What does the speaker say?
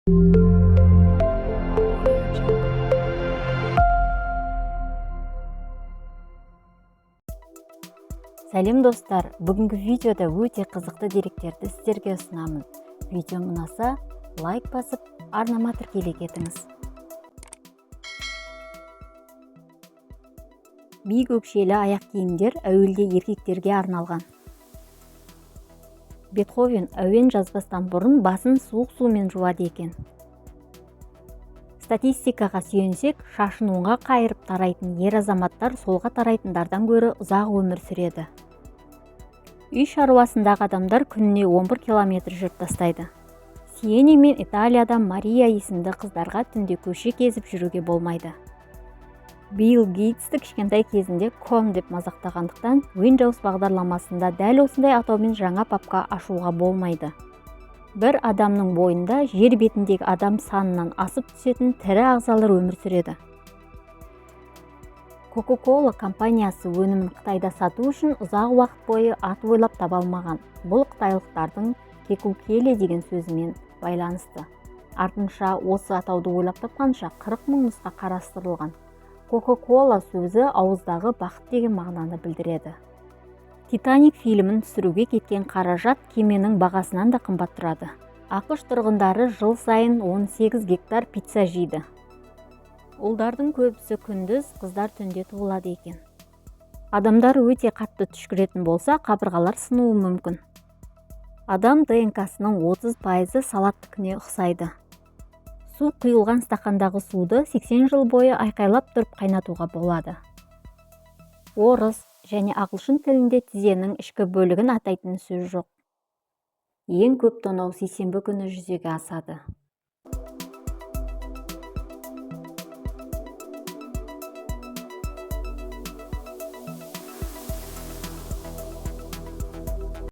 Сәлем достар, бүгінгі видеода өте қызықты деректерді сіздерге ұсынамын. Видео ұнаса, лайк басып, арнама тіркеле кетіңіз. Биік өкшелі аяқ киімдер әуелде еркектерге арналған. Бетховен әуен жазбастан бұрын басын суық сумен жуады екен. Статистикаға сүйенсек, шашын оңға қайырып тарайтын ер азаматтар солға тарайтындардан гөрі ұзақ өмір сүреді. Үй шаруасындағы адамдар күніне 11 километр жүріп тастайды. Сиени мен Италияда Мария есімді қыздарға түнде көше кезіп жүруге болмайды. Билл Гейтсті кішкентай кезінде ком деп мазақтағандықтан, Windows бағдарламасында дәл осындай атаумен жаңа папка ашуға болмайды. Бір адамның бойында жер бетіндегі адам санынан асып түсетін тірі ағзалар өмір сүреді. Coca-Cola компаниясы өнімін Қытайда сату үшін ұзақ уақыт бойы ат ойлап таба алмаған. Бұл қытайлықтардың кекукеле деген сөзімен байланысты. Артынша осы атауды ойлап тапқанша 40 000 нұсқа қарастырылған. Coca-Cola сөзі ауыздағы бақыт деген мағынаны білдіреді. Титаник фильмін түсіруге кеткен қаражат кеменің бағасынан да қымбат тұрады. ақш тұрғындары жыл сайын 18 гектар пицца жейді. Ұлдардың көбісі күндіз, қыздар түнде туылады екен. Адамдар өте қатты түшкіретін болса, қабырғалар сынуы мүмкін. Адам ДНК-сының 30% салаттікіне ұқсайды. Су құйылған стақандағы суды 80 жыл бойы айқайлап тұрып қайнатуға болады. Орыс және ағылшын тілінде тізенің ішкі бөлігін атайтын сөз жоқ. Ең көп тонау сейсенбі күні жүзеге асады.